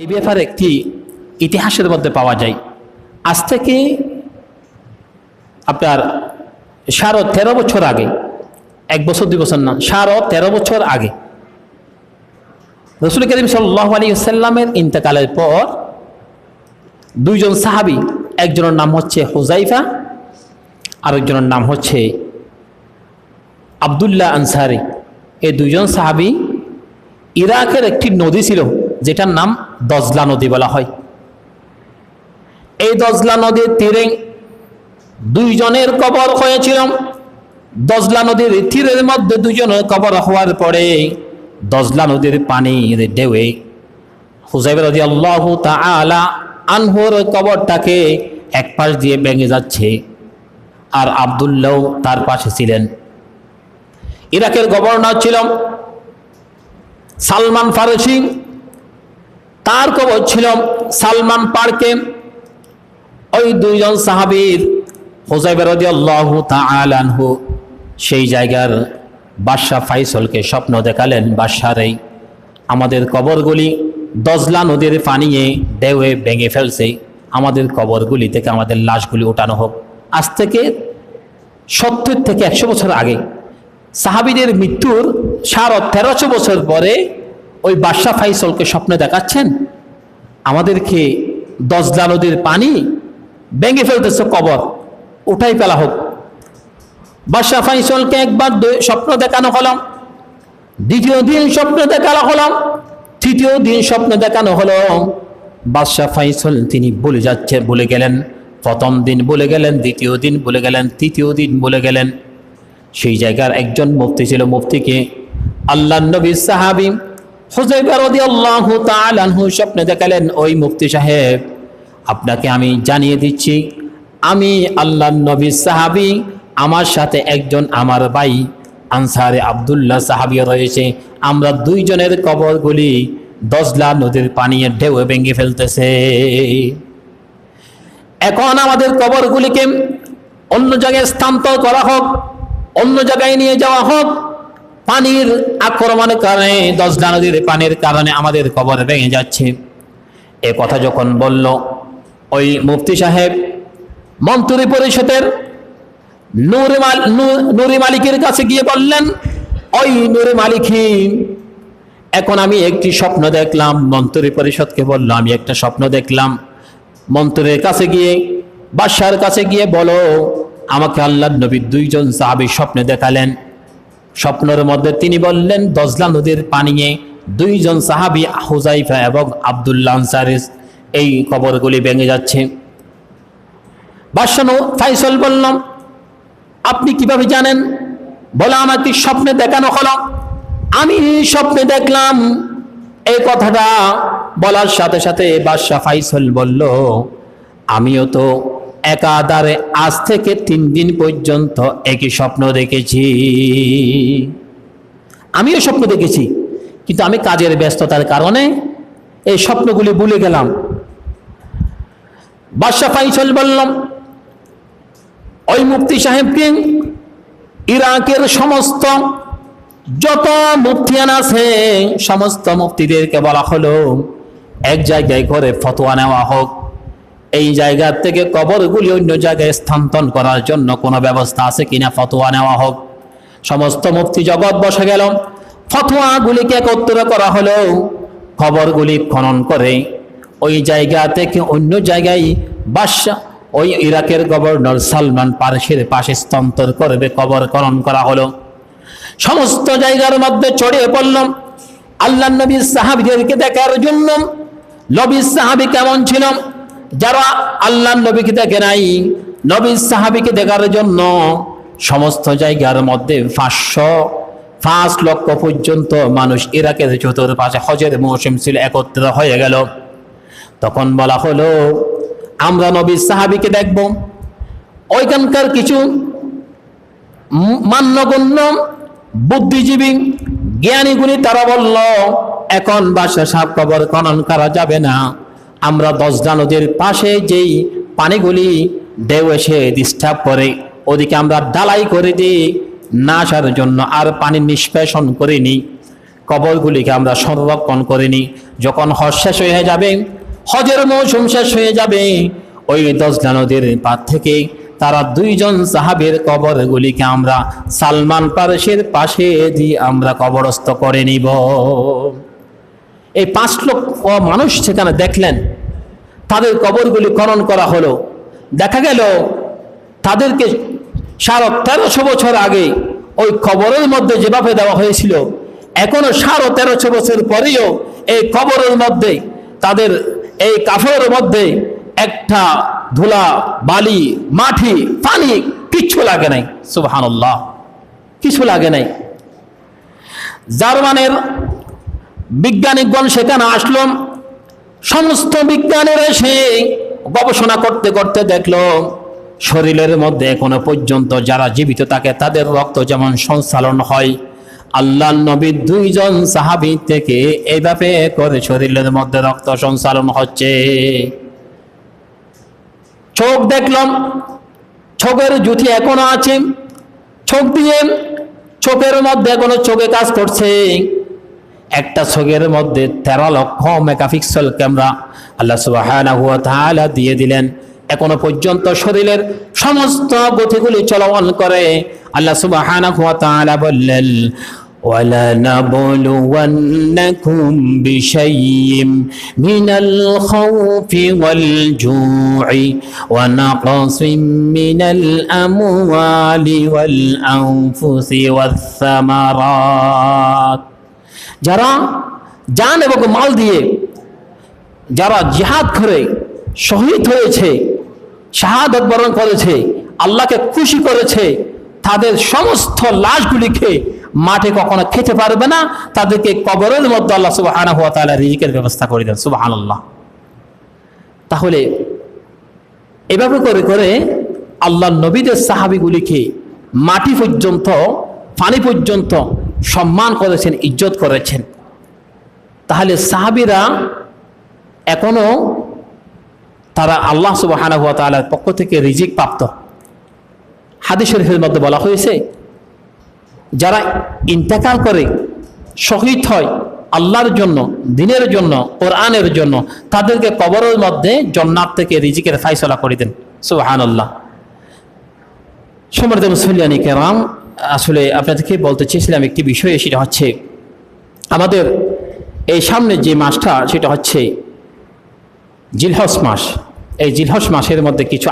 এই ব্যাপারে একটি ইতিহাসের মধ্যে পাওয়া যায়। আজ থেকে আপনার 13.5 বছর আগে, 1 বছর 2 বছর না, 13.5 বছর আগে রাসূল করিম সাল্লাল্লাহু আলাইহি ওয়াসাল্লামের ইন্তেকালের পর দুইজন সাহাবী, একজনের নাম হচ্ছে হুযায়ফা, আরেকজনের নাম হচ্ছে আব্দুল্লাহ আনসারী। এই দুইজন সাহাবী ইরাকের একটি নদী ছিল যেটার নাম দজলা নদী বলা হয়। এই দজলা নদীর তীরে দুইজনের কবর হয়েছিল। দজলা নদীর তীরের মধ্যে দুইজনের কবর হওয়ার পরে দজলা নদীর পানির ঢেউয়ে হুযায়ফা রাদিয়াল্লাহু তাআলা আনহুর কবরটাকে এক পাশ দিয়ে ভেঙে যাচ্ছে, আর আব্দুল্লাহ তার পাশে ছিলেন। ইরাকের গভর্নর ছিল সালমান ফারসি, তার কবর ছিল সালমান পার্কে। ওই দুইজন সাহাবীর হুযায়ফা রাদিয়াল্লাহু তাআলা আনহু সেই জায়গার বাদশা ফাইসলকে স্বপ্ন দেখালেন, বাদশারে আমাদের কবরগুলি দজলা নদীর পানিয়ে ঢেউয়ে ভেঙে ফেলছে, আমাদের কবরগুলি থেকে আমাদের লাশগুলি ওঠানো হোক। আজ থেকে 70 থেকে 100 বছর আগে সাহাবীদের মৃত্যুর 1350 বছর পরে ওই বাদশা ফাইসলকে স্বপ্ন দেখাচ্ছেন আমাদেরকে দজলা নদীর পানি ভেঙে ফেলতেছে, কবর উঠাই ফেলা হোক। বাদশা ফাইসলকে একবার স্বপ্ন দেখানো হলো, দ্বিতীয় দিন স্বপ্ন দেখানো হলো, তৃতীয় দিন স্বপ্ন দেখানো হলো। বাদশা ফাইসল তিনি ভুলে গেলেন। প্রথম দিন ভুলে গেলেন, দ্বিতীয় দিন ভুলে গেলেন, তৃতীয় দিন ভুলে গেলেন। সেই জায়গার একজন মুফতি ছিল, মুফতিকে আল্লাহর নবীর সাহাবী হুযায়ফা রাদিয়াল্লাহু তাআলা আনহু স্বপ্নে দেখালেন, ওই মুফতি সাহেব আপনাকে আমি জানিয়ে দিচ্ছি, আমি আল্লাহর নবীর সাহাবী, আমার সাথে একজন আমার ভাই আনসারে আব্দুল্লাহ সাহাবী রয়েছে, আমরা দুইজনের কবরগুলি দজলা নদীর পানির ঢেউয়ে ভেঙে ফেলতেছে। এখন আমাদের কবরগুলিকে অন্য জায়গায় স্থানান্তর করা হোক, অন্য জায়গায় নিয়ে যাওয়া হোক। পানির আক্রমণের কারণে, দজলা নদীর পানির কারণে আমাদের কবর ভেঙে যাচ্ছে। এ কথা যখন বলল, ওই মুফতি সাহেব মন্ত্রী পরিষদের নুরি মালিকের কাছে গিয়ে বললেন, ওই নুরি মালিকই, এখন আমি একটি স্বপ্ন দেখলাম। মন্ত্রী পরিষদকে বলল, আমি একটা স্বপ্ন দেখলাম। মন্ত্রীর কাছে গিয়ে, বাদশার কাছে গিয়ে বলো, আমাকে আল্লাহর নবী দুইজন সাহাবী স্বপ্নে দেখালেন। স্বপ্নের মধ্যে তিনি বললেন দজলা নদীর পানিয়ে দুইজন সাহাবী হুযায়ফা এবং আব্দুল্লাহ আনসারী এই কবরগুলি ভেঙে যাচ্ছে। বাদশা ফাইসল বললাম, আপনি কিভাবে জানেন? বলে, আমাকে স্বপ্নে দেখানো হলো, আমি স্বপ্নে দেখলাম। এই কথাটা বলার সাথে সাথে বাদশা ফাইসল বলল, আমিও তো একাধারে আজ থেকে 3 দিন পর্যন্ত একই স্বপ্ন দেখেছি। আমিও স্বপ্ন দেখেছি, কিন্তু আমি কাজের ব্যস্ততার কারণে এই স্বপ্নগুলি ভুলে গেলাম। বাদশা ফাইসল বললাম, ওই মুফতি সাহেবকে ইরাকের সমস্ত যত মুফতিয়ান আছে সমস্ত মুফতিদেরকে বলা হলো, এক জায়গায় করে ফতোয়া নেওয়া হোক, এই জায়গা থেকে কবরগুলি অন্য জায়গায় স্থানান্তর করার জন্য কোনো ব্যবস্থা আছে কিনা ফতোয়া নেওয়া হোক। সমস্ত মুফতি জগৎ বসে গেল, ফতোয়াগুলিকে একত্র করা হলো। কবরগুলি খনন করে ওই জায়গা থেকে অন্য জায়গায় বাদশা, ওই ইরাকের গভর্নর সালমান পারসির পাশে স্থানান্তর করবে, কবর খনন করা হলো। সমস্ত জায়গার মধ্যে ছড়িয়ে পড়ল আল্লাহর নবীর সাহাবীদেরকে দেখার জন্য। নবীর সাহাবী কেমন ছিল? যারা আল্লাহর নবীকে দেখে নাই, নবীর সাহাবীকে দেখার জন্য সমস্ত জায়গার মধ্যে 5 লক্ষ পর্যন্ত মানুষ ইরাকের চতুর্পাশে, হজের মৌসুম ছিল, একত্র হয়ে গেল। তখন বলা হলো, আমরা নবীর সাহাবীকে দেখব। ওইখানকার কিছু মান্যগণ্য বুদ্ধিজীবী জ্ঞানীগুলি তারা বলল, এখন বাদশা সাহেব কবর খনন করা যাবে না, আমরা দজলা নদীর পাশে যেই পানিগুলি ঢেউ এসে ডিস্টার্ব করে, ওদিকে আমরা ঢালাই করে দিই, না আসার জন্য আর পানি নিষ্কাশন করিনি। কবরগুলিকে আমরা সংরক্ষণ করে নিই। যখন হজ শেষ হয়ে যাবে, হজের মৌসুম শেষ হয়ে যাবে, ওই দজলা নদীর পার থেকে তারা দুইজন সাহাবীর কবরগুলিকে আমরা সালমান ফারসির পাশে দিয়ে আমরা কবরস্থ করে নিব। এই 5 লক্ষ মানুষ সেখানে দেখলেন, তাদের কবরগুলি খনন করা হলো। দেখা গেল তাদেরকে 1350 বছর আগে ওই কবরের মধ্যে যেভাবে দেওয়া হয়েছিল, এখনো 1350 বছর পরেও এই কবরের মধ্যে, তাদের এই কাফনের মধ্যে একটা ধুলা, বালি, মাটি, পানি কিচ্ছু লাগে নাই। সুবহানাল্লাহ, কিছু লাগে নাই। জার্মানের বিজ্ঞানীগণ সেখানে আসলো। সমস্ত বিজ্ঞানীরা এসে গবেষণা করতে করতে দেখলো শরীরের মধ্যে এখনো পর্যন্ত যারা জীবিত থাকে তাদের রক্ত যেমন সঞ্চালন হয়, আল্লাহর নবীর 2 জন সাহাবী থেকে এইভাবে করে শরীরের মধ্যে রক্ত সঞ্চালন হচ্ছে। চোখ দেখলাম, চোখের জ্যোতি এখনো আছে, চোখ দিয়ে চোখের মধ্যে এখনো চোখে কাজ করছে। একটা চোখের মধ্যে 13 লক্ষ মেগাপিক্সেল ক্যামেরা আল্লাহ সুবহানাহু ওয়া তাআলা দিয়ে দিলেন। এখনো পর্যন্ত শরীরের সমস্ত গতিগুলি চলমান করে। আল্লাহ সুবহানাহু ওয়া তাআলা বললেন, وَلَنَبْلُوَنَّكُمْ بِشَيْءٍ مِّنَ الْخَوْفِ وَالْجُوعِ وَنَقْصٍ مِّنَ الْأَمْوَالِ وَالْأَنفُسِ وَالثَّمَرَاتِ। যারা জান এবং মাল দিয়ে যারা জিহাদ করে শহীদ হয়েছে, শাহাদাত বরণ করেছে, আল্লাহকে খুশি করেছে, তাদের সমস্ত লাশগুলিকে মাঠে কখনো খেতে পারবে না, তাদেরকে কবরের মধ্যে আল্লাহ সুবহানাহু ওয়া তাআলা রিজিকের ব্যবস্থা করে দেন। সুবহানাল্লাহ। তাহলে এভাবে করে করে আল্লাহর নবীদের সাহাবীগুলিকে মাটি পর্যন্ত, পানি পর্যন্ত সম্মান করেছেন, ইজ্জত করেছেন। তাহলে সাহাবীরা এখনো তারা আল্লাহ সুবহানাহু ওয়া তাআলার পক্ষ থেকে রিজিক প্রাপ্ত। হাদিস শরীফের মধ্যে বলা হয়েছে, যারা ইন্তেকাল করে শহীদ হয় আল্লাহর জন্য, দ্বীনের জন্য, কোরআনের জন্য, তাদেরকে কবরের মধ্যে জান্নাত থেকে রিজিকের ফয়সালা করে দেন। সুবহানাল্লাহ। সম্মানিত মুসলিয়ান কিরাম, আসলে আপনাদেরকে বলতে চেয়েছিলাম একটি বিষয়, সেটা হচ্ছে আমাদের এই সামনে যে মাসটা, সেটা হচ্ছে জিলহজ মাস। এই জিলহজ মাসের মধ্যে কিছু